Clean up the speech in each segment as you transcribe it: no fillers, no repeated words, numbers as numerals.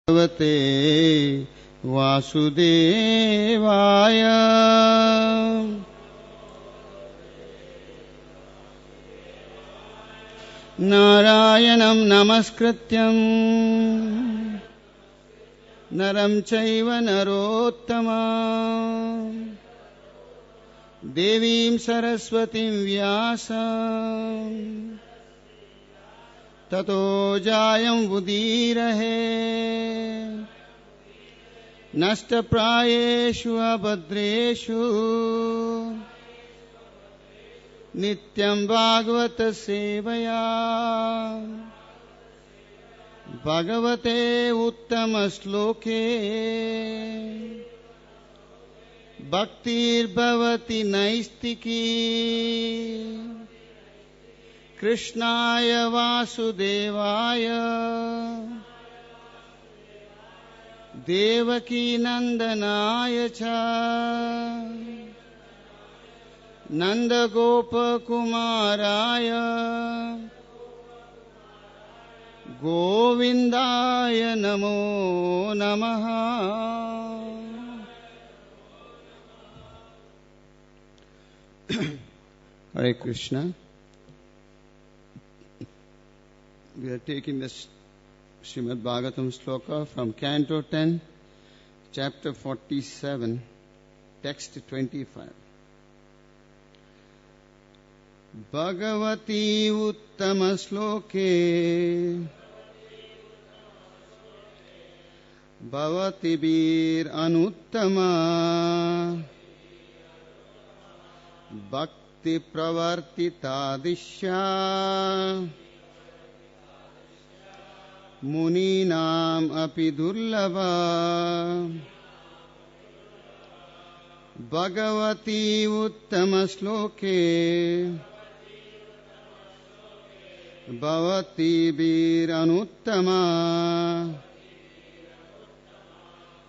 Bhagavate Vasudevaya Narayanam Namaskrityam Naram Chaiva Narottamam Devim Saraswatim Vyasam Tato Jayam Udirahe Nasta Prayeshu Abhadreshu Nityam Bhagavata Sevaya Bhagavate Uttama Sloke Bhaktir Bhavati Naistiki Krishnaya Vasudevaya Devaki Nandanaya Cha Nanda Gopa Kumaraya Govindaya Namo Namaha. Hare Krishna. We are taking this Srimad Bhagavatam sloka from Canto 10, Chapter 47, Text 25. Bhagavati Uttama Sloke Bhavati Bir Anuttama Bhakti Pravartita Dishya Muninam api durlava Bhagavati Uttama Sloke Bhavati Bir Anuttama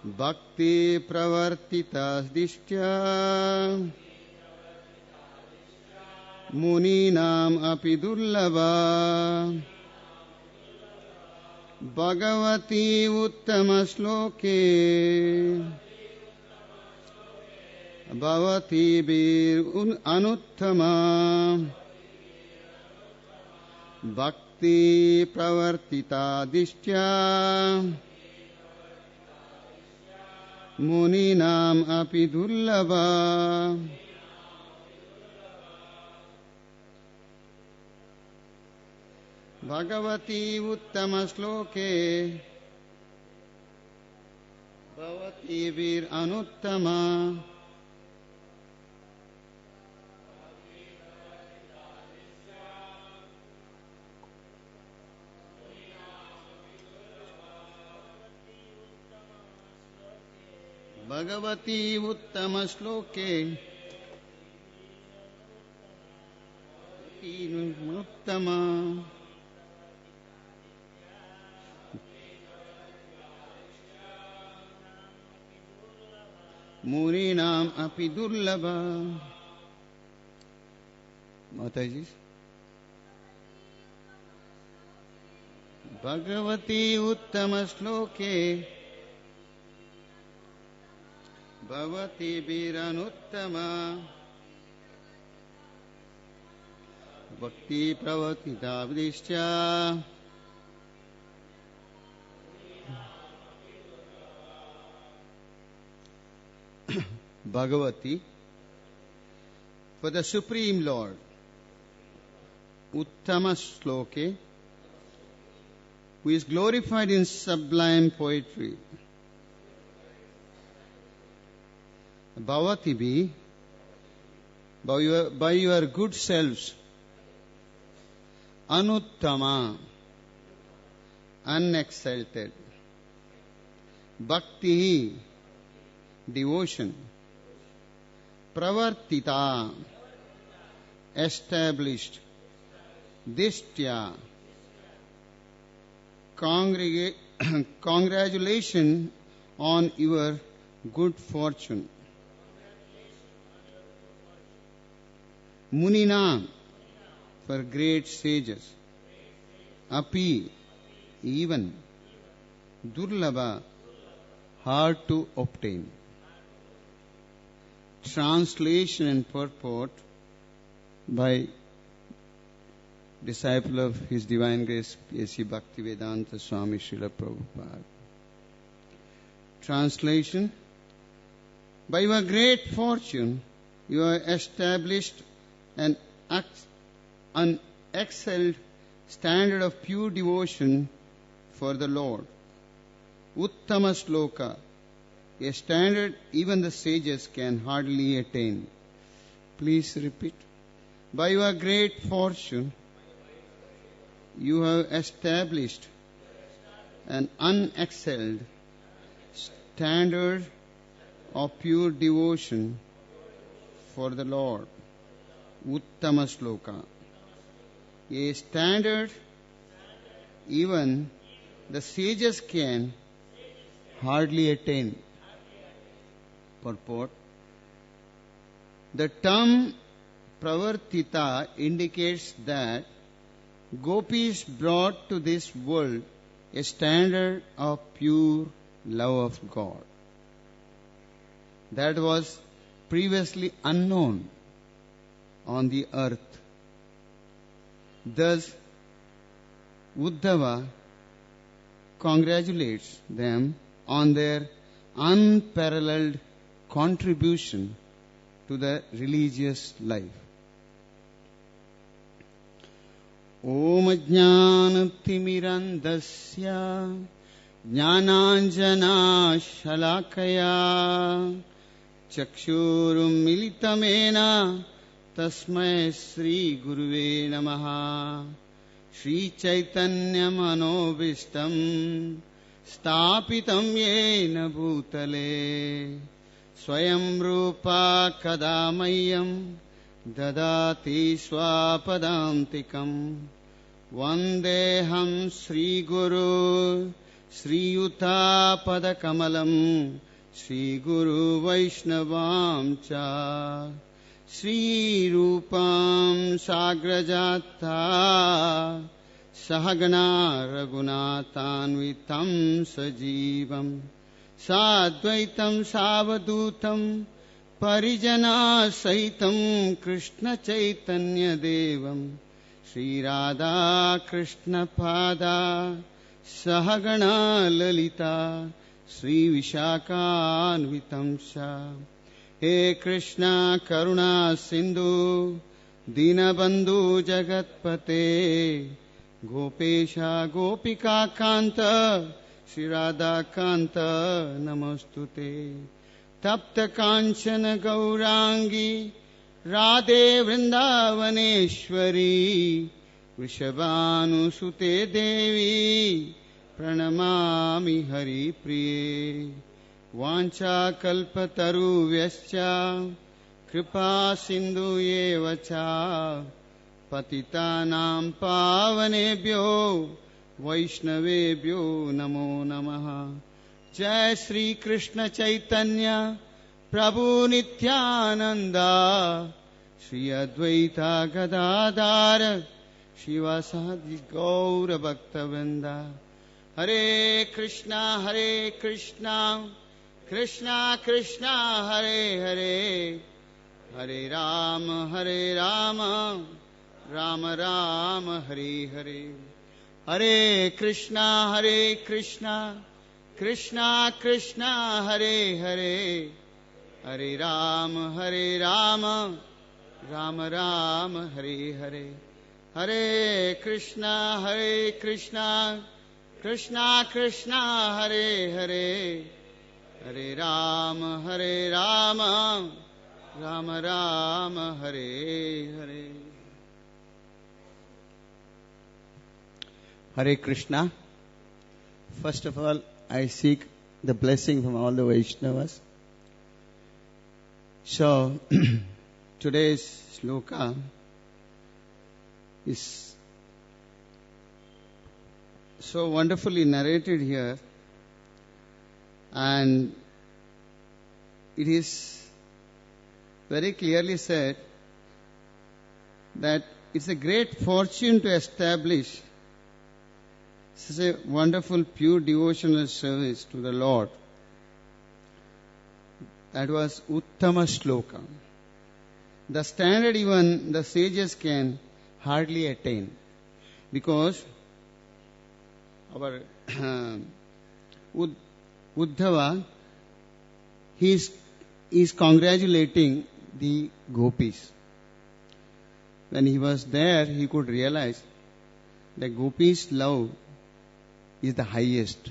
Bhakti Pravartita Dishya Muninam api durlava Bhagavati Uttama Sloke Bhavati Bir Anuttama Bhakti Pravartita Dishya Muninam api durlava. Bhagavati Uttama Sloke Bhavati Vir Anuttama Bhagavati Uttama Sloke Uttama Muninam api durlabha. Mataji. Bhagavati Uttama Sloke Bhavati Biranuttama Bhakti Pravartita Dishya Bhagavati, for the Supreme Lord, Uttama Sloke, who is glorified in sublime poetry. Bhavati be, by your good selves, Anuttama, unexalted, Bhakti, devotion, Pravartita, established, Dishtya, congratulation on your good fortune. Munina, for great sages. Api, even. durlabha, hard to obtain. Translation and purport by disciple of His Divine Grace A.C. Bhaktivedanta Swami Prabhupada. Translation: by your great fortune, you have established an excelled standard of pure devotion for the Lord. Uttama Sloka, a standard even the sages can hardly attain. Please repeat. By your great fortune, you have established an unexcelled standard of pure devotion for the Lord. Uttama Sloka. A standard even the sages can hardly attain. Purport: the term pravartita indicates that gopis brought to this world a standard of pure love of God that was previously unknown on the earth. Thus, Uddhava congratulates them on their unparalleled contribution to the religious life. Om Jnanatimirandasya Jnananjana Shalakaya Chakshurum Militamena Tasmai Sri Guruve Namaha. Shri Chaitanya Manobishtam Stapitam Yena Bhutale Swayam Rupa Kadamayam Dadati Swapadantikam Vandeham Sri Guru Sri Yuta Padakamalam Sri Guru Vaishnavam Cha Sri Rupam Sagrajata Sahagana Raghunathanvitam Sajivam Sadvaitam Savadutam Parijana Saitam Krishna Chaitanya Devam Sri Radha Krishna Pada Sahagana Lalita Sri Vishakhanvitam Sha. He Krishna Karuna Sindhu Dinabandhu Jagatpate Gopesha Gopika Kanta Shri Radha Kanta Namostute. Tapta Kanchana Gaurangi Radhe Vrindavaneshwari Vrishabhanu Sute Devi Pranamami Hari Priye. Vancha kalpataru vyascha kripa sindhu yevacha patitanam pavanebhyo vaishnavebhyo namo namaha. Jai Sri Krishna Chaitanya Prabhu Nityananda Shri Advaita Gadadhara Shivasadi Gaura Bhaktavinda. Hare Krishna Krishna Krishna Hare Hare Hare Rama Rama Rama Hare Hare. Hare Krishna Krishna Krishna Hare Hare Hare Rama Rama Rama Hare Hare. Hare Krishna Krishna Krishna Hare Hare Hare Rama Rama Rama Hare Hare. Hare Krishna. First of all, I seek the blessing from all the Vaishnavas. So, today's sloka is so wonderfully narrated here, and it is very clearly said that it's a great fortune to establish This is a wonderful, pure devotional service to the Lord. That was Uttama Shloka. The standard even the sages can hardly attain. Because our Uddhava, he is congratulating the gopis. When he was there, he could realize that gopis' love is the highest,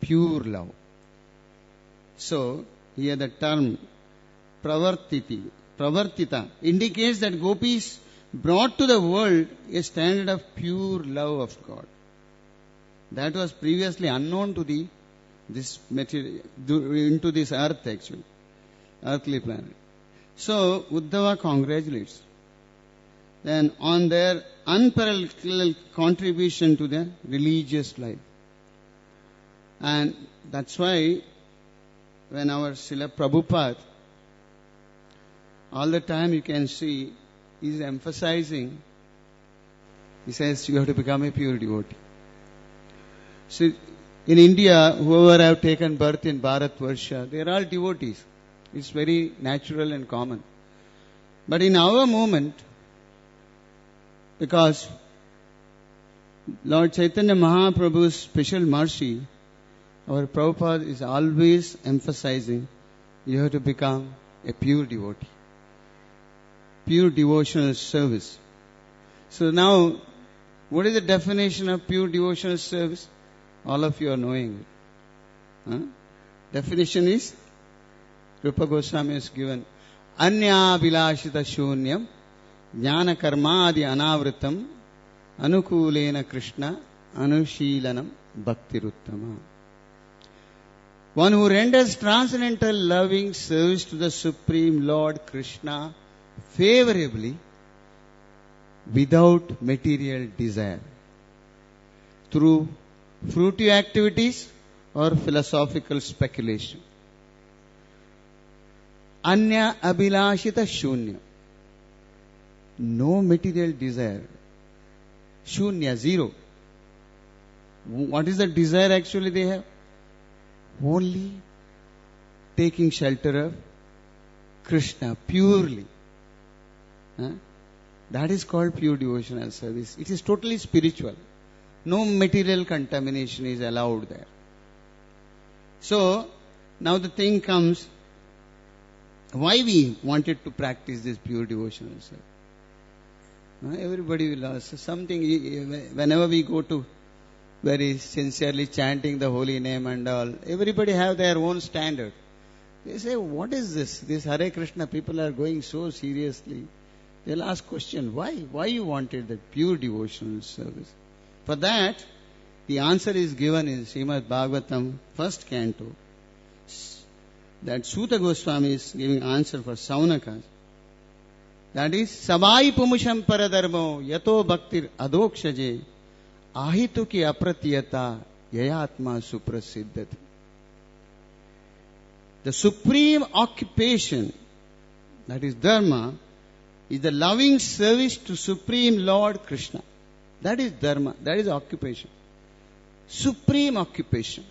pure love. So, here the term pravartita indicates that gopis brought to the world a standard of pure love of God. That was previously unknown to this material, into this earth actually, earthly planet. So, Uddhava congratulates then on their unparalleled contribution to the religious life. And that's why when our Srila Prabhupada, all the time you can see, is emphasizing, he says you have to become a pure devotee. So in India, whoever have taken birth in Bharatvarsha, they are all devotees. It's very natural and common. But in our moment, because Lord Chaitanya Mahaprabhu's special mercy, our Prabhupada is always emphasizing you have to become a pure devotee. Pure devotional service. So now, what is the definition of pure devotional service? All of you are knowing it. Definition is, Rupa Goswami has given, Anya Bilashita Shunyam Jnana Karmadi Anavritam Anukulena Krishna Anushilanam Bhaktiruttama. One who renders transcendental loving service to the Supreme Lord Krishna favorably without material desire through fruitive activities or philosophical speculation. Anya Abhilashita Shunya. No material desire. Shunya, zero. What is the desire actually they have? Only taking shelter of Krishna purely. That is called pure devotional service. It is totally spiritual. No material contamination is allowed there. So, now the thing comes, why we wanted to practice this pure devotional service? Everybody will ask something, whenever we go to very sincerely chanting the holy name and all, everybody have their own standard. They say, what is this? This Hare Krishna people are going so seriously. They'll ask question, why? Why you wanted that pure devotional service? For that, the answer is given in Srimad Bhagavatam, first canto. That Suta Goswami is giving answer for Saunaka. That is, Sabai Pumusham Paradharmo Yato Bhaktir Adokshaje Ahituki Apratiyata Yayatma Suprasiddhati. The supreme occupation, that is Dharma, is the loving service to Supreme Lord Krishna. That is Dharma, that is occupation. Supreme occupation.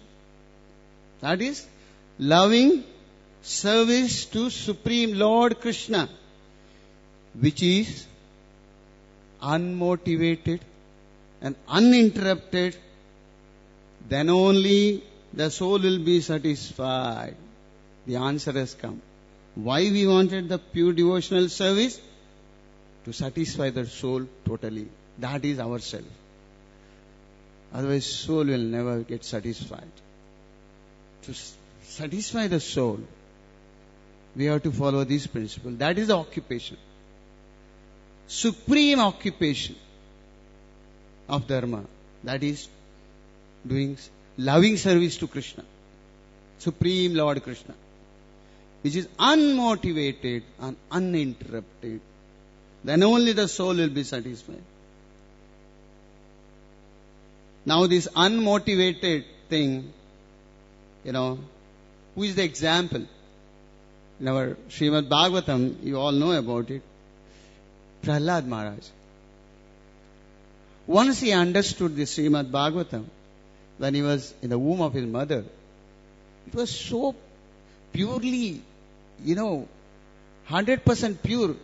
That is loving service to Supreme Lord Krishna, which is unmotivated and uninterrupted. Then only the soul will be satisfied. The answer has come. Why we wanted the pure devotional service? To satisfy the soul totally. That is ourself. Otherwise soul will never get satisfied. To satisfy the soul, we have to follow this principle. That is the occupation. Supreme occupation of Dharma. That is doing loving service to Krishna. Supreme Lord Krishna. Which is unmotivated and uninterrupted. Then only the soul will be satisfied. Now this unmotivated thing, who is the example? In our Srimad Bhagavatam, you all know about it. Prahlad Maharaj. Once he understood the Srimad Bhagavatam, when he was in the womb of his mother, it was so purely, 100% pure,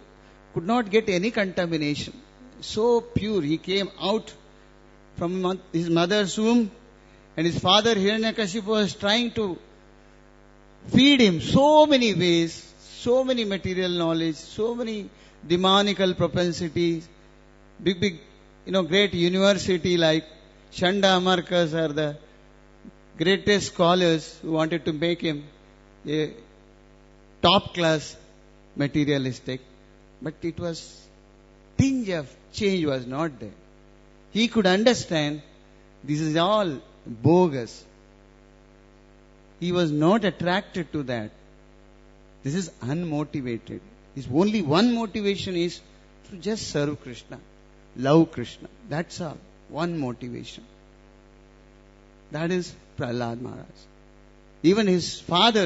could not get any contamination. So pure, he came out from his mother's womb, and his father Hiranyakashipu was trying to feed him so many ways, so many material knowledge, so many demonical propensities, big, great university like Shanda Amarkas are the greatest scholars who wanted to make him a top class materialistic. But it was, tinge of change was not there. He could understand this is all bogus. He was not attracted to that. This is unmotivated. His only one motivation is to just serve Krishna, love Krishna. That's all. One motivation. That is Prahlad Maharaj. Even his father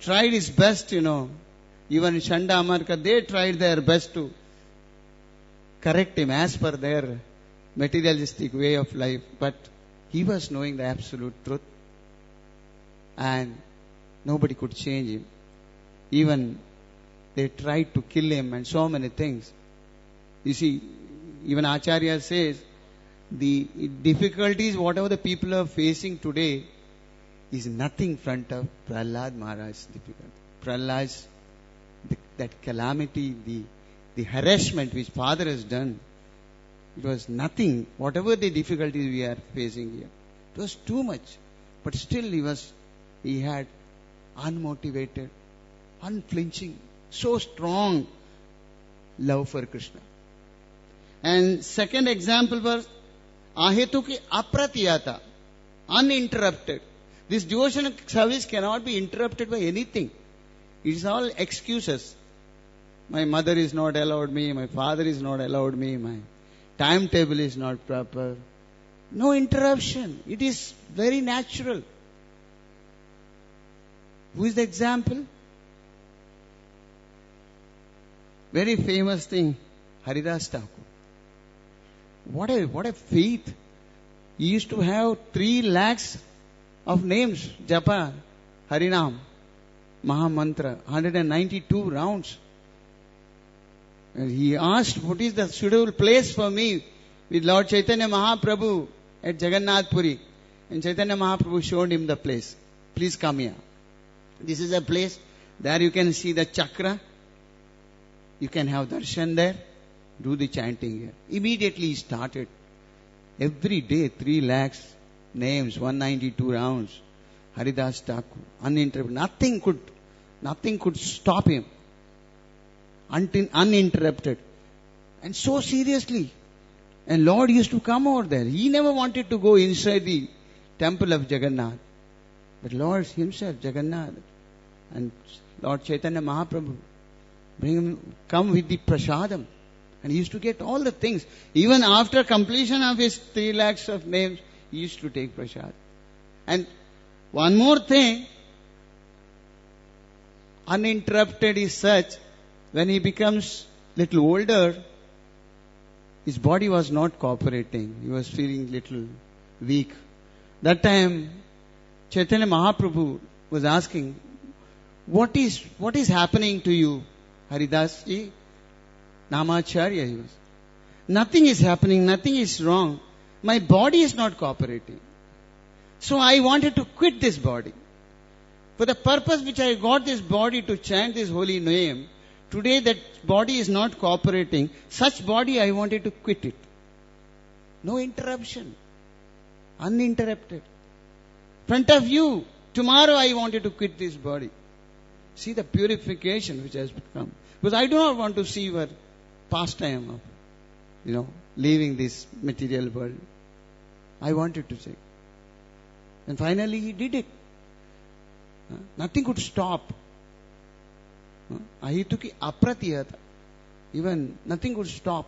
tried his best, Even Shanda Amarka, they tried their best to correct him as per their materialistic way of life. But he was knowing the absolute truth. And nobody could change him. Even they tried to kill him and so many things. You see, even Acharya says, the difficulties, whatever the people are facing today, is nothing in front of Prahlad Maharaj's difficulty. Prahlad's, that calamity, the harassment which father has done, it was nothing. Whatever the difficulties we are facing here, it was too much. But still he had unmotivated, unflinching, so strong love for Krishna. And second example was Ahetuki Apratiyata, uninterrupted. This devotional service cannot be interrupted by anything. It is all excuses. My mother is not allowed me, my father is not allowed me, my timetable is not proper. No interruption. It is very natural. Who is the example? Very famous thing, Haridas Thakur. What a faith. He used to have 3 lakhs of names, Japa, Harinam, Mahamantra, 192 rounds. And he asked, what is the suitable place for me with Lord Chaitanya Mahaprabhu at Jagannath Puri? And Chaitanya Mahaprabhu showed him the place. Please come here. This is a place, there you can see the chakra. You can have darshan there. Do the chanting here. Immediately he started. Every day 3 lakhs names, 192 rounds. Haridas Thakur, uninterrupted. Nothing could stop him. Uninterrupted. And so seriously. And Lord used to come over there. He never wanted to go inside the temple of Jagannath. But Lord himself, Jagannath, and Lord Chaitanya Mahaprabhu, come with the prasadam. And he used to get all the things. Even after completion of his 3 lakhs of names, he used to take prasad. And one more thing, uninterrupted is such, when he becomes little older, his body was not cooperating. He was feeling little weak. That time, Chaitanya Mahaprabhu was asking, what is happening to you, Haridas ji? Namacharya he was. Nothing is happening, nothing is wrong. My body is not cooperating. So I wanted to quit this body. For the purpose which I got this body to chant this holy name, today that body is not cooperating. Such body I wanted to quit it. No interruption. Uninterrupted. Front of you, tomorrow I wanted to quit this body. See the purification which has become. Because I do not want to see your pastime of, leaving this material world. I wanted to say. And finally he did it. Nothing could stop. Ahituki apratiyata. Even nothing could stop.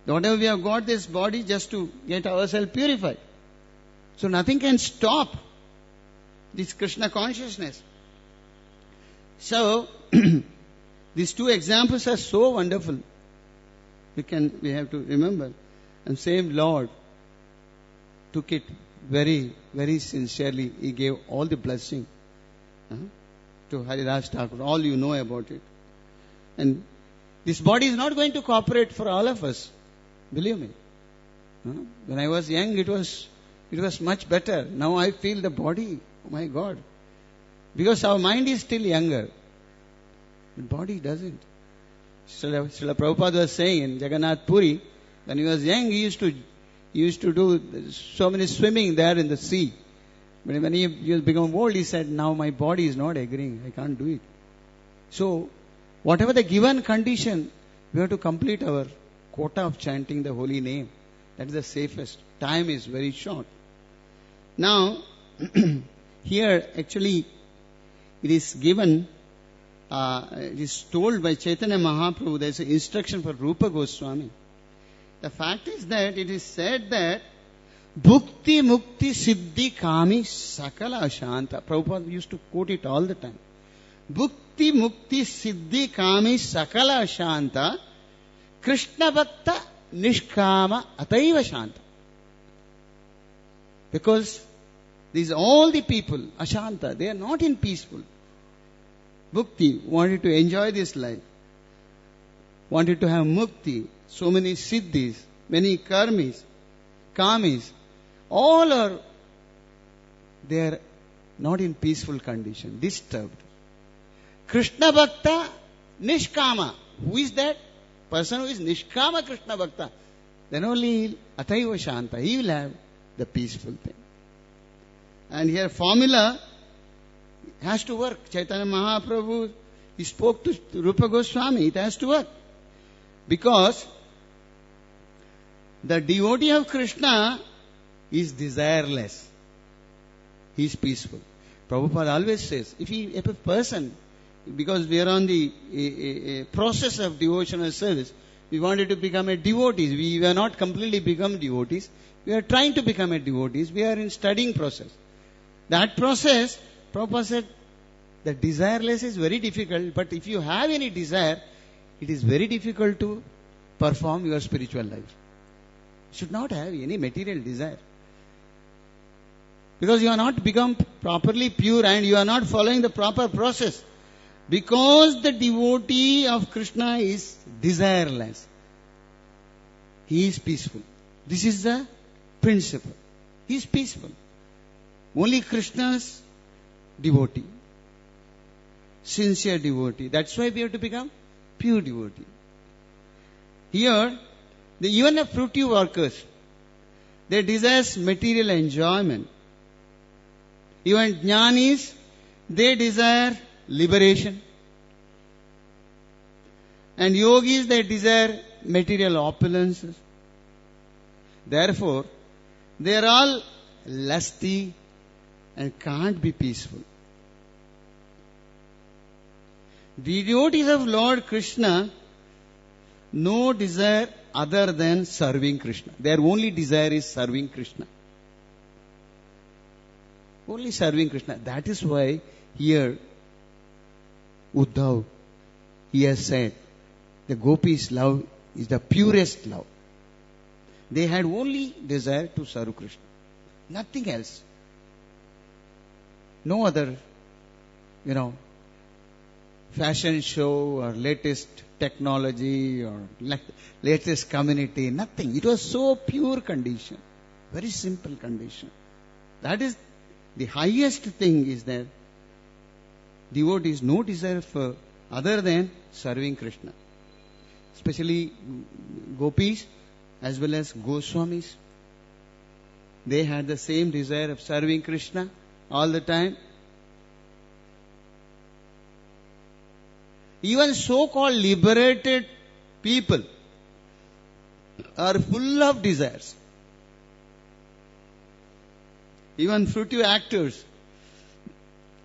Whatever we have got this body just to get ourselves purified. So nothing can stop this Krishna consciousness. So, these 2 examples are so wonderful. We have to remember. And same Lord took it very, very sincerely. He gave all the blessing to Haridas Thakur. All you know about it. And this body is not going to cooperate for all of us. Believe me. When I was young, it was much better. Now I feel the body, oh my God. Because our mind is still younger. The body doesn't. Srila Prabhupada was saying in Jagannath Puri, when he was young, he used to do so many swimming there in the sea. But when he became old, he said, now my body is not agreeing. I can't do it. So, whatever the given condition, we have to complete our quota of chanting the holy name. That is the safest. Time is very short. Now, here actually it is given, it is told by Chaitanya Mahaprabhu, there is an instruction for Rupa Goswami. The fact is that it is said that Bhukti Mukti Siddhi Kami Sakala Ashanta. Prabhupada used to quote it all the time. Bhukti Mukti Siddhi Kami Sakala Ashanta Krishna Bhakta Nishkama Ataiva Shanta. Because these all the people, Ashanta, they are not in peaceful. Bhukti wanted to enjoy this life. Wanted to have mukti. So many siddhis, many karmis, kamis. All are, they are not in peaceful condition, disturbed. Krishna Bhakta Nishkama. Who is that? Person who is Nishkama Krishna Bhakta. Then only Ataiva Shanta. He will have the peaceful thing. And here formula has to work. Chaitanya Mahaprabhu, he spoke to Rupa Goswami. It has to work. Because the devotee of Krishna is desireless. He is peaceful. Prabhupada always says, if a person, because we are on the process of devotional service, we wanted to become a devotee. We were not completely become devotees. We are trying to become a devotees. We are in studying process. That process, Prabhupada said, the desireless is very difficult, but if you have any desire, it is very difficult to perform your spiritual life. You should not have any material desire. Because you are not become properly pure and you are not following the proper process. Because the devotee of Krishna is desireless. He is peaceful. This is the principle. He is peaceful. Only Krishna's devotee. Sincere devotee. That's why we have to become pure devotee. Here, even the fruitive workers, they desire material enjoyment. Even jnanis, they desire liberation. And yogis, they desire material opulences. Therefore, they are all lusty and can't be peaceful. The devotees of Lord Krishna, no desire other than serving Krishna. Their only desire is serving Krishna. Only serving Krishna. That is why here Uddhav, he has said, the gopis' love is the purest love. They had only desire to serve Krishna. Nothing else. No other, fashion show or latest technology or latest community, nothing. It was so pure condition. Very simple condition. That is the highest thing, is that devotees no desire for other than serving Krishna. Especially gopis as well as Goswamis. They had the same desire of serving Krishna all the time. Even so-called liberated people are full of desires. Even fruitive actors,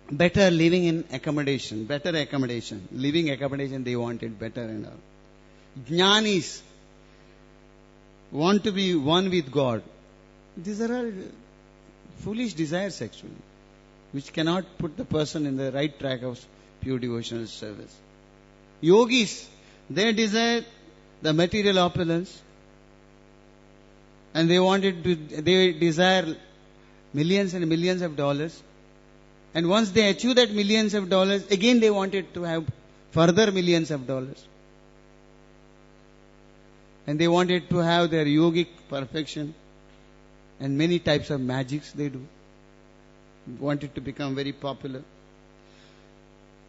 better living in accommodation, living accommodation they wanted better and all. Jnanis want to be one with God. These are all foolish desires actually, which cannot put the person in the right track of pure devotional service. Yogis, they desire the material opulence. And they desire millions and millions of dollars. And once they achieve that millions of dollars, again they wanted to have further millions of dollars. And they wanted to have their yogic perfection and many types of magics they do. Wanted to become very popular.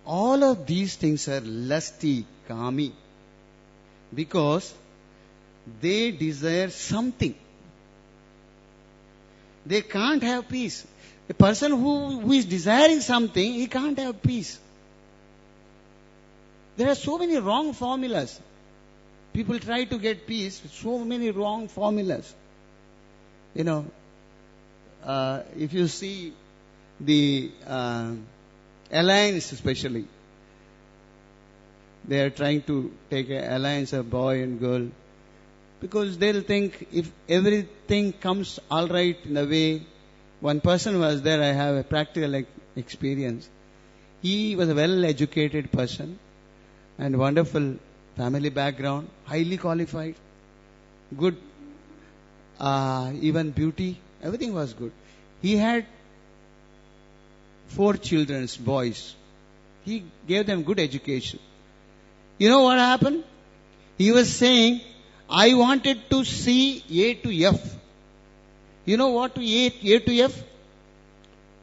All of these things are lusty, kami, because they desire something. They can't have peace. A person who is desiring something, he can't have peace. There are so many wrong formulas. People try to get peace with so many wrong formulas. If you see the alliance especially, they are trying to take an alliance of boy and girl, because they'll think if everything comes all right in the way. One person was there, I have a practical experience. He was a well-educated person and wonderful family background, highly qualified, good, even beauty, everything was good. He had 4 children, boys. He gave them good education. You know what happened? He was saying, I wanted to see A to F. You know what A to F?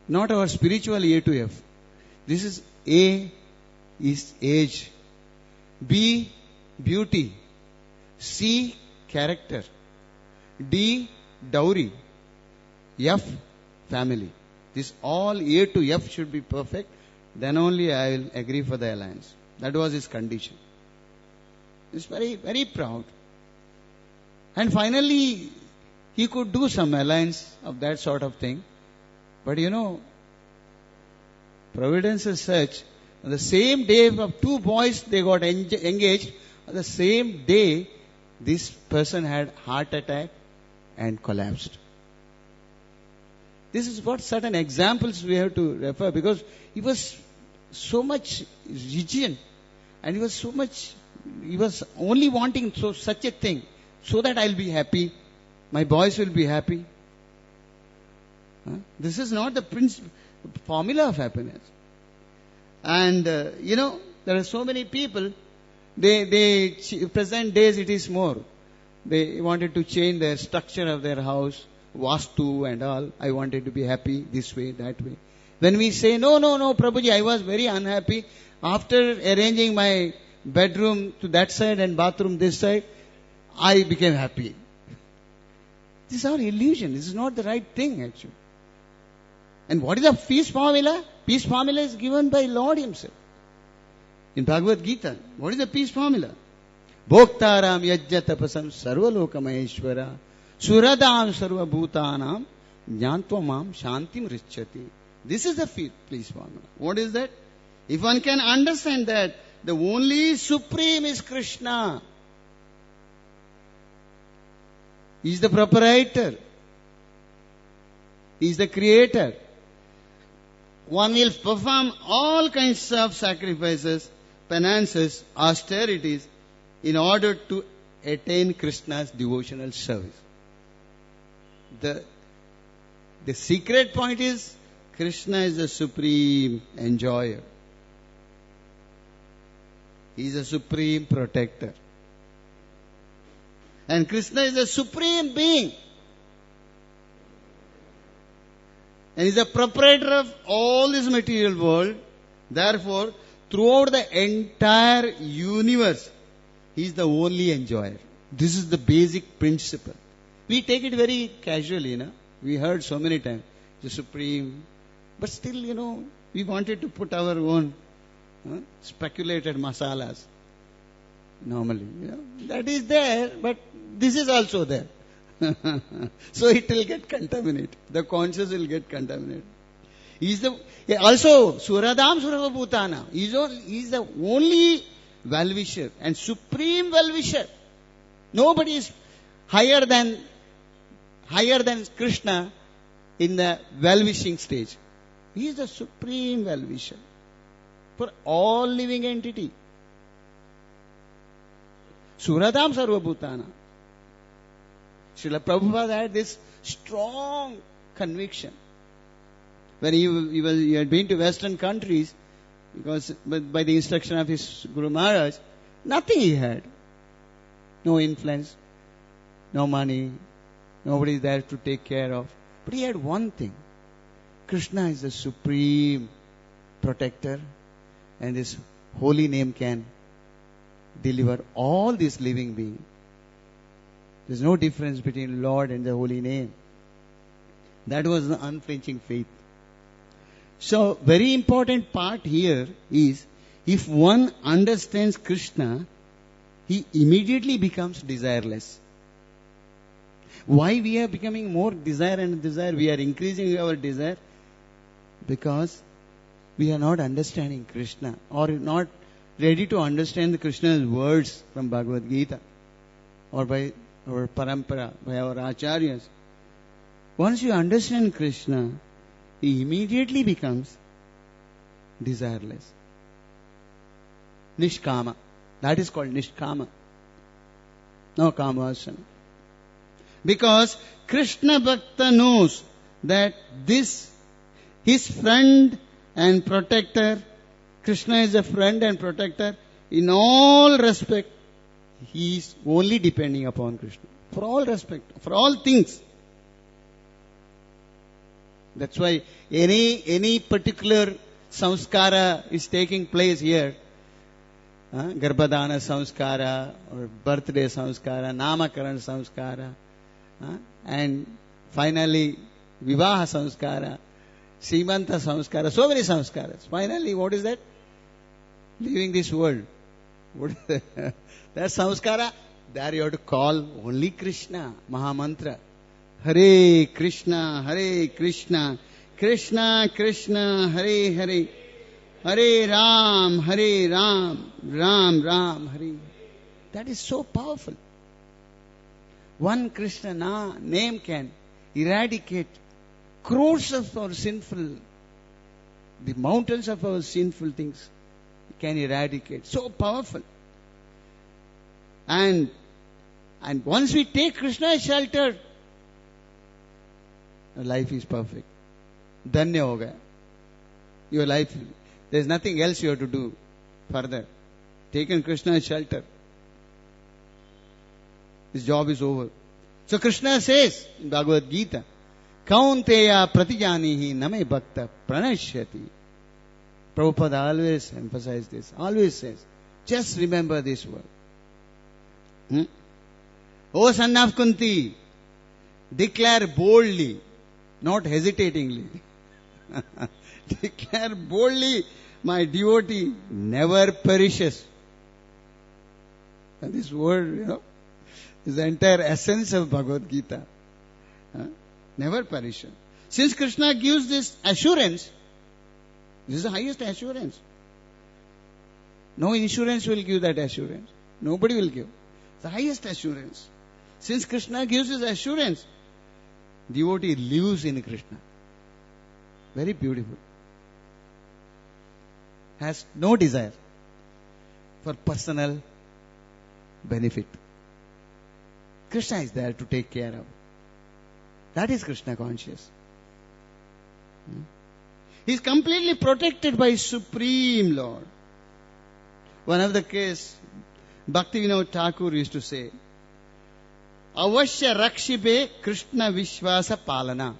Not our spiritual A to F. This is A is age, B beauty, C character, D dowry, F family. This all A to F should be perfect. Then only I will agree for the alliance. That was his condition. He's very, very proud. And finally, he could do some alliance of that sort of thing. But providence is such, on the same day of 2 boys, they got engaged. On the same day, this person had heart attack and collapsed. This is what certain examples we have to refer, because he was so much rigid, and he was only wanting such a thing, so that I'll be happy, my boys will be happy. This is not the formula of happiness. And there are so many people, they present days it is more. They wanted to change their structure of their house, vastu and all. I wanted to be happy this way, that way. When we say, no, Prabhuji, I was very unhappy. After arranging my bedroom to that side and bathroom this side, I became happy. This is all illusion. This is not the right thing actually. And what is the peace formula? Peace formula is given by Lord Himself. In Bhagavad Gita, what is the peace formula? Bhoktaram yajja tapasam sarvaloka maheshwara suradam sarva bhutanam jnantvamam shantim richati. This is the peace formula. What is that? If one can understand that the only supreme is Krishna. He is the proprietor. He is the creator. One will perform all kinds of sacrifices, penances, austerities in order to attain Krishna's devotional service. The secret point is Krishna is the supreme enjoyer. He is the supreme protector. And Krishna is the supreme being. And He is the proprietor of all this material world. Therefore, throughout the entire universe, He is the only enjoyer. This is the basic principle. We take it very casually, We heard so many times, the supreme. But still, we wanted to put our own speculated masalas. Normally, that is there, but this is also there. So it will get contaminated. The conscious will get contaminated. Also, Suradam Surabhutana. He is the only well-wisher and supreme well-wisher. Nobody is higher than Krishna in the well-wishing stage. He is the supreme well-wisher for all living entity. Suradam Sarvabhutana. Srila Prabhupada had this strong conviction. When he had been to Western countries, because by the instruction of his Guru Maharaj, nothing he had. No influence, no money, nobody there to take care of. But he had one thing. Krishna is the supreme protector, and his holy name can deliver all these living beings. There's no difference between Lord and the holy name. That was the unflinching faith. So, very important part here is, if one understands Krishna, he immediately becomes desireless. Why we are becoming more desire and desire? We are increasing our desire because we are not understanding Krishna, or not ready to understand Krishna's words from Bhagavad Gita or by our parampara, by our acharyas. Once you understand Krishna, he immediately becomes desireless. Nishkama. That is called Nishkama. No Kamvasana. Because Krishna Bhakta knows that this, his friend and protector, Krishna is a friend and protector. In all respect, he is only depending upon Krishna. For all respect, for all things. That's why any particular samskara is taking place here, Garbhadana samskara, or birthday samskara, Namakarana samskara, and finally Vivaha samskara, Srimanta samskara, so many samskaras. Finally, what is that? Leaving this world. What is that? That samskara, there you have to call only Krishna, Mahamantra. Hare Krishna, Hare Krishna, Krishna Krishna, Hare Hare, Hare Ram, Ram Ram, Hare. That is so powerful. One Krishna name can eradicate crores of our sinful, the mountains of our sinful things can eradicate. So powerful. And once we take Krishna as shelter, your life is perfect. Dhanya ho gaya. Your life, there is nothing else you have to do further. Taken Krishna as shelter. His job is over. So Krishna says in Bhagavad Gita, Kaunteya pratijanihi name bhakta pranashyati. Prabhupada always emphasizes this. Always says, just remember this word. O son of Kunti, declare boldly, not hesitatingly. Declare boldly, my devotee never perishes. And this word, is the entire essence of Bhagavad Gita. Never perishes. Since Krishna gives this assurance, this is the highest assurance. No insurance will give that assurance. Nobody will give. The highest assurance. Since Krishna gives this assurance, devotee lives in Krishna. Very beautiful. Has no desire for personal benefit. Krishna is there to take care of. That is Krishna conscious. He is completely protected by Supreme Lord. One of the case, Bhaktivedanta Thakur used to say, Avashya Rakshibe Krishna Vishwasa Palana.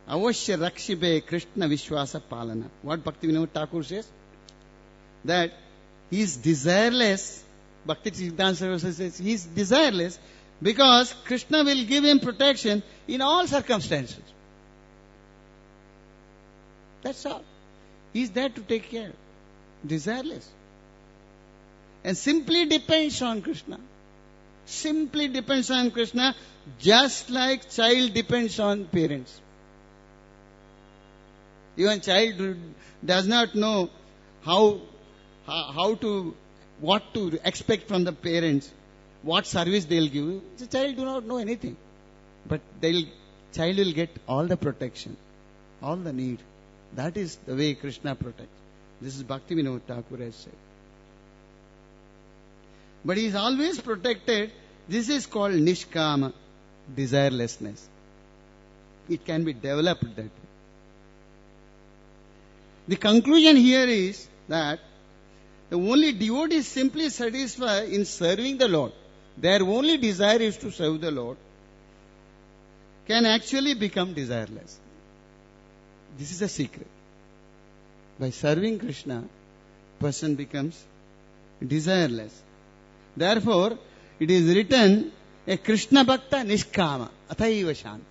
Avashya Rakshibe Krishna Vishwasa Palana. What Bhaktivedanta Thakur says? That he is desireless. Bhaktivedanta Swami says he is desireless because Krishna will give him protection in all circumstances. That's all. He is there to take care. Desireless. And simply depends on Krishna. Simply depends on Krishna, just like child depends on parents. Even child does not know what to expect from the parents, what service they'll give. The child do not know anything. But child will get all the protection, all the need. That is the way Krishna protects. This is Bhaktivedanta Thakur has said. But he is always protected. This is called Nishkama. desirelessness. It can be developed that way. The conclusion here is that the only devotee is simply satisfied in serving the Lord. Their only desire is to serve the Lord. Can actually become desireless. This is a secret. By serving Krishna, person becomes desireless. Therefore, it is written, a Krishna Bhakta Nishkama, Athaiva Shanta.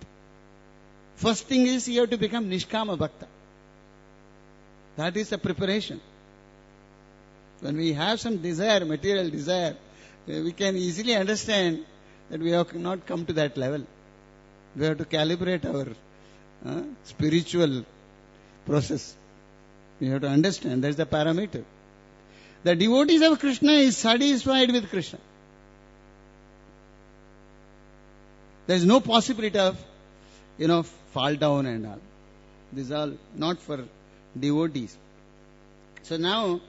First thing is you have to become Nishkama Bhakta. That is a preparation. When we have some desire, material desire, we can easily understand that we have not come to that level. We have to calibrate our spiritual process. We have to understand that's the parameter. The devotees of Krishna is satisfied with Krishna. There is no possibility of, fall down and all. This is all not for devotees. So now,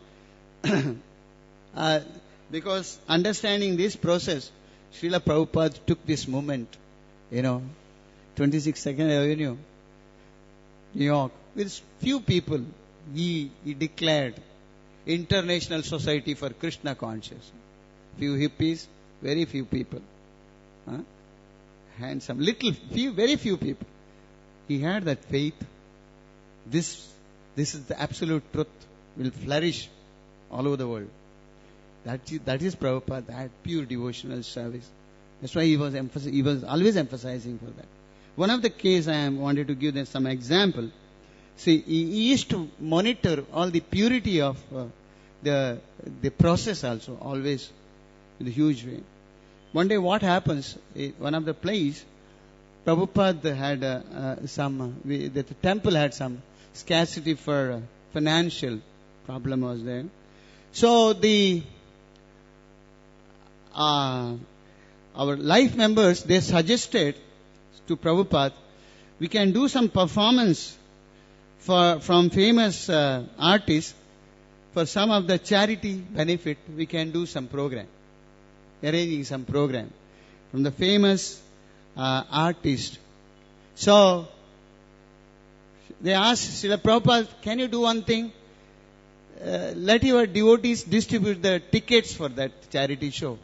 because understanding this process, Srila Prabhupada took this moment, 22nd Avenue, New York, with few people, he declared International Society for Krishna Consciousness. Few hippies, very few people. Handsome, very few people. He had that faith. This is the absolute truth, will flourish all over the world. That is Prabhupada, that pure devotional service. That's why he was always emphasizing for that. One of the case I wanted to give them some example. See, he used to monitor all the purity of the process also, always in a huge way. One day what happens, one of the place, Prabhupada had the temple had some scarcity for financial problem was there. So our life members, they suggested to Prabhupada, we can do some performance from famous artists for some of the charity benefit. We can do some program, arranging some program from the famous artist. So they asked Srila Prabhupada, can you do one thing? Let your devotees distribute the tickets for that charity show.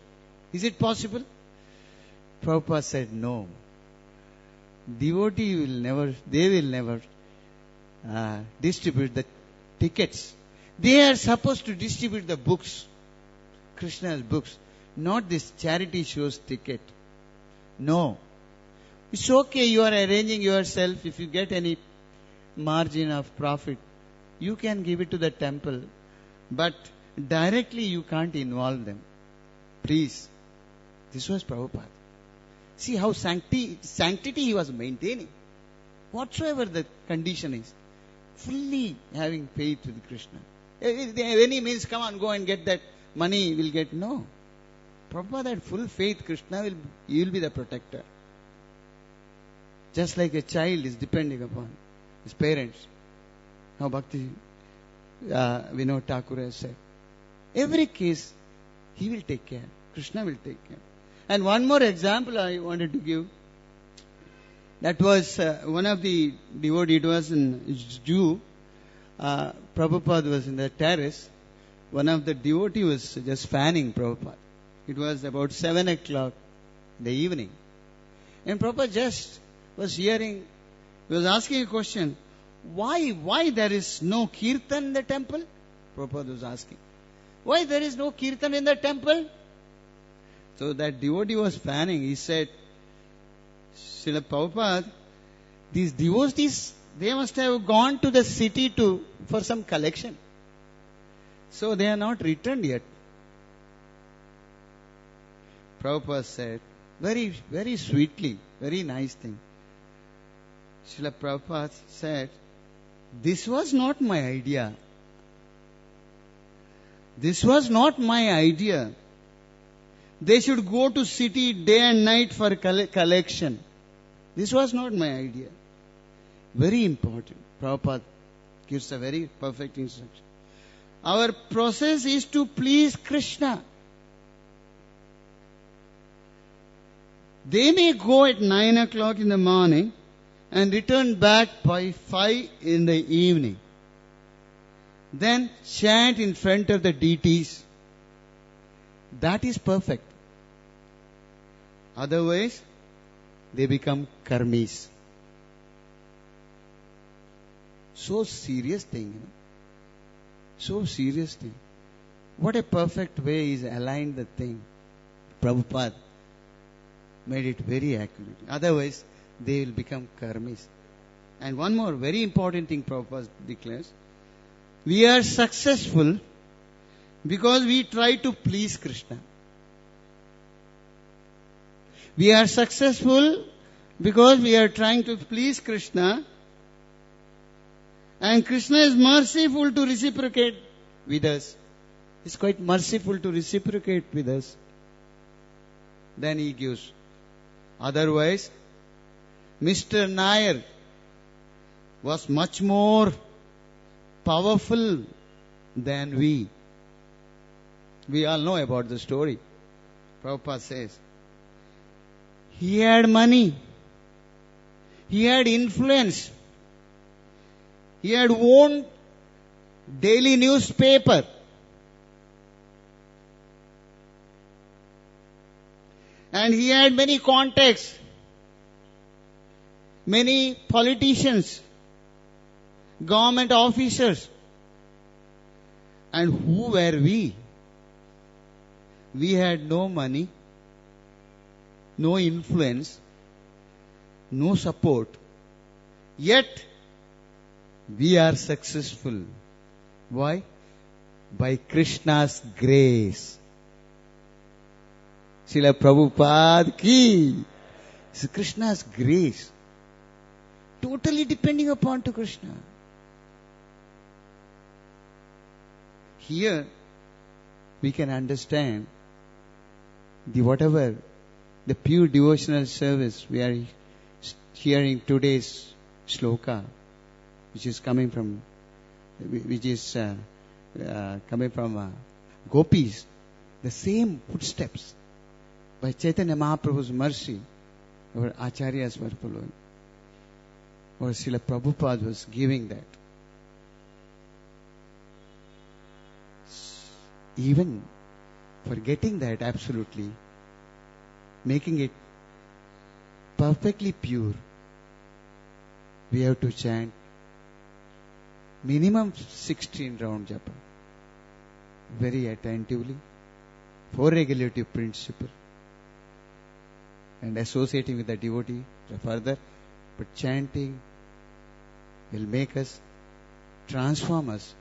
Is it possible? Prabhupada said, no. Devotee will never distribute the tickets. They are supposed to distribute the books, Krishna's books, not this charity shows ticket. No. It's okay, you are arranging yourself. If you get any margin of profit, you can give it to the temple. But directly you can't involve them. Please. This was Prabhupada. See how sanctity he was maintaining. Whatsoever the condition is. Fully having faith with Krishna. Any means, come on, go and get that money, will get. No. Prabhupada had full faith. Krishna he will be the protector. Just like a child is depending upon his parents. How Bhaktivedanta Thakur has said. Every case, he will take care. Krishna will take care. And one more example I wanted to give. That was one of the devotees. It was in Jew. Prabhupada was in the terrace. One of the devotees was just fanning Prabhupada. It was about 7 o'clock in the evening. And Prabhupada just was hearing, he was asking a question. Why there is no kirtan in the temple? Prabhupada was asking. Why there is no kirtan in the temple? So that devotee was fanning. He said, Srila Prabhupada, these devotees, they must have gone to the city for some collection. So they are not returned yet. Prabhupada said, very, very sweetly, very nice thing. Srila Prabhupada said, this was not my idea. This was not my idea. They should go to city day and night for collection. This was not my idea. Very important. Prabhupada gives a very perfect instruction. Our process is to please Krishna. They may go at 9 o'clock in the morning and return back by 5 in the evening. Then chant in front of the deities. That is perfect. Otherwise, they become karmis. So serious thing, So serious thing. What a perfect way is aligned the thing. Prabhupada made it very accurate. Otherwise, they will become karmis. And one more very important thing Prabhupada declares. We are successful because we try to please Krishna. We are successful because we are trying to please Krishna. And Krishna is merciful to reciprocate with us. He's quite merciful to reciprocate with us. Then he gives. Otherwise, Mr. Nair was much more powerful than we. We all know about the story. Prabhupada says, he had money. He had influence. He had owned daily newspaper. And he had many contacts. Many politicians. Government officers. And who were we? We had no money, no influence, no support. Yet, we are successful. Why? By Krishna's grace. Srila Prabhupada ki. It's Krishna's grace. Totally depending upon to Krishna. Here, we can understand the pure devotional service we are hearing today's sloka, which is coming from gopis, the same footsteps by Chaitanya Mahaprabhu's mercy, our acharyas were following, or Srila Prabhupada was giving that. Even forgetting that absolutely, making it perfectly pure, we have to chant minimum 16 round japa, very attentively, for regulative principle, and associating with the devotee further. But chanting will make us, transform us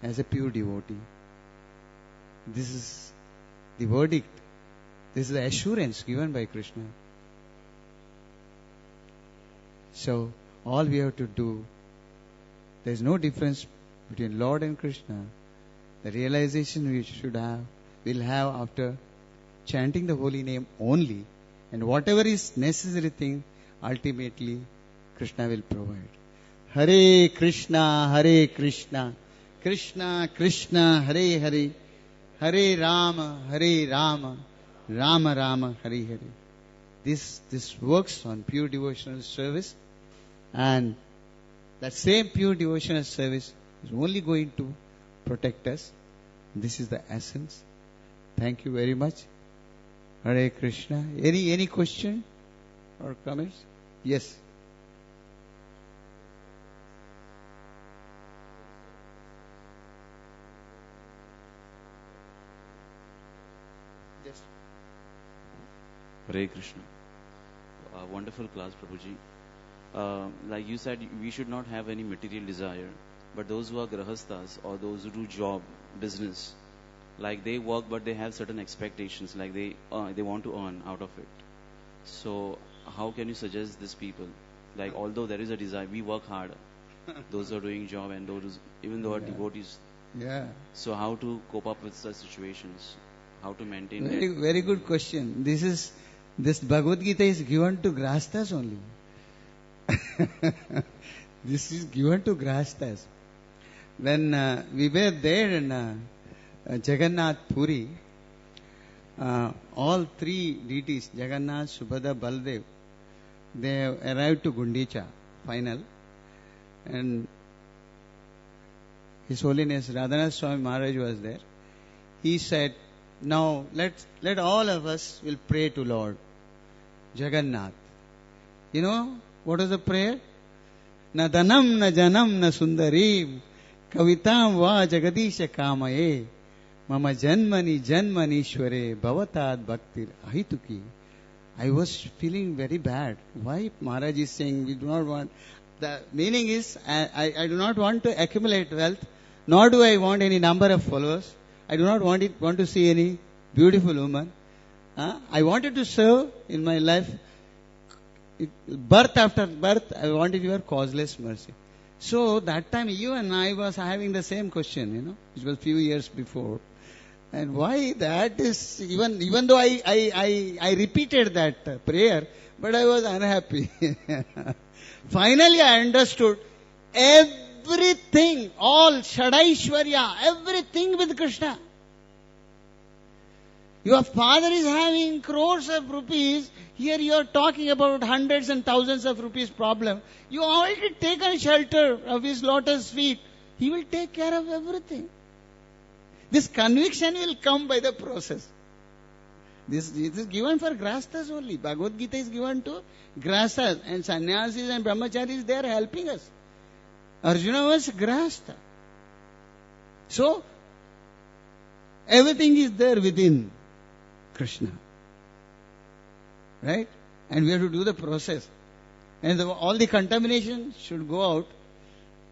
as a pure devotee. This is the verdict. This is the assurance given by Krishna. So, all we have to do, there is no difference between Lord and Krishna. The realization we will have after chanting the holy name only, and whatever is necessary thing, ultimately Krishna will provide. Hare Krishna, Hare Krishna, Krishna Krishna, Hare Hare, Hare Rama, Hare Rama, Rama Rama, Hare Hare. This works on pure devotional service, and that same pure devotional service is only going to protect us. This is the essence. Thank you very much. Hare Krishna. Any question or comments? Yes. Yes. Hare Krishna. Wonderful class, Prabhuji. Like you said, we should not have any material desire. But those who are grahasthas or those who do job, business, like they work but they have certain expectations, like they want to earn out of it. So how can you suggest these people? Like although there is a desire, we work hard. Those who are doing job and those even though are devotees. Yeah. So how to cope up with such situations? How to maintain very good question. This Bhagavad Gita is given to grahasthas only. This is given to grahasthas. When we were there in Jagannath Puri, all three deities, Jagannath, Subhadra, Baldev, they have arrived to Gundicha, final. And His Holiness Radhanath Swami Maharaj was there. He said, now let all of us will pray to Lord Jagannath. You know what was the prayer? Na dhanam na janam na sundarim kavitam va jagadisha kamaye mama janmani janmanishware bhavatad bhaktir ahituki. I was feeling very bad. Why Maharaj is saying we do not want... The meaning is, I do not want to accumulate wealth, nor do I want any number of followers. I do not want to see any beautiful woman. I wanted to serve in my life. Birth after birth, I wanted your causeless mercy. So that time you and I was having the same question, which was few years before. And why that is, even though I repeated that prayer, but I was unhappy. Finally I understood everything, all Shadaishwarya, everything with Krishna. Your father is having crores of rupees. Here you are talking about hundreds and thousands of rupees problem. You already taken shelter of his lotus feet. He will take care of everything. This conviction will come by the process. This is given for grastas only. Bhagavad Gita is given to grastas, and sannyasis and brahmacharis, they are helping us. Arjuna was grasta. So, everything is there within Krishna. Right? And we have to do the process. And all the contamination should go out,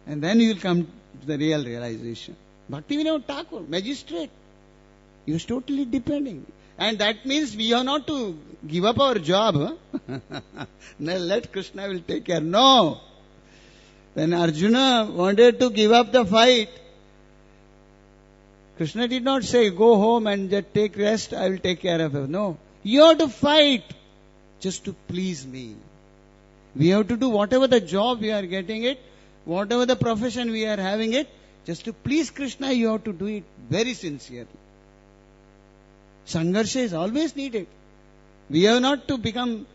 and then you will come to the real realization. Bhaktivedanta Thakur, magistrate, he was totally depending. And that means we are not to give up our job. No, let Krishna will take care. No. When Arjuna wanted to give up the fight, Krishna did not say, go home and just take rest, I will take care of you. No. You have to fight just to please me. We have to do whatever the job we are getting it, whatever the profession we are having it, just to please Krishna, you have to do it very sincerely. Sangharsha is always needed. We have not to become,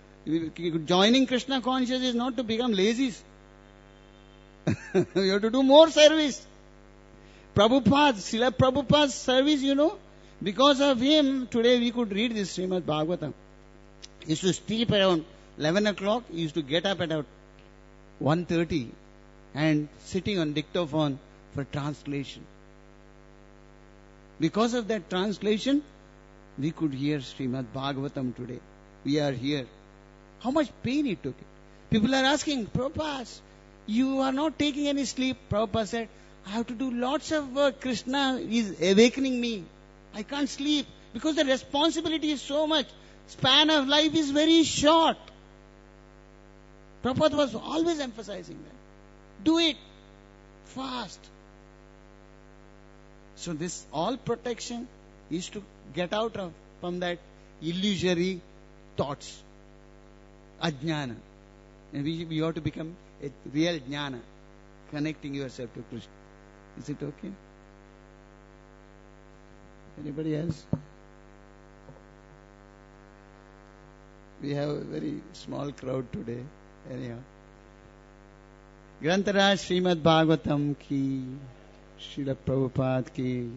joining Krishna consciousness is not to become lazy. We have to do more service. Srila Prabhupada's service, because of him, today we could read this Srimad Bhagavatam. He used to sleep around 11 o'clock, he used to get up at about 1:30 and sitting on dictaphone for translation. Because of that translation, we could hear Srimad Bhagavatam today. We are here. How much pain he took it. People are asking, Prabhupada, you are not taking any sleep. Prabhupada said, I have to do lots of work. Krishna is awakening me. I can't sleep because the responsibility is so much. Span of life is very short. Prabhupada was always emphasizing that. Do it fast. So this all protection is to get out from that illusory thoughts, ajnana. And we have to become a real jnana, connecting yourself to Krishna. Is it okay? Anybody else? We have a very small crowd today. Anyhow. Grantaraj Srimad Bhagavatam ki, Srila Prabhupada ki.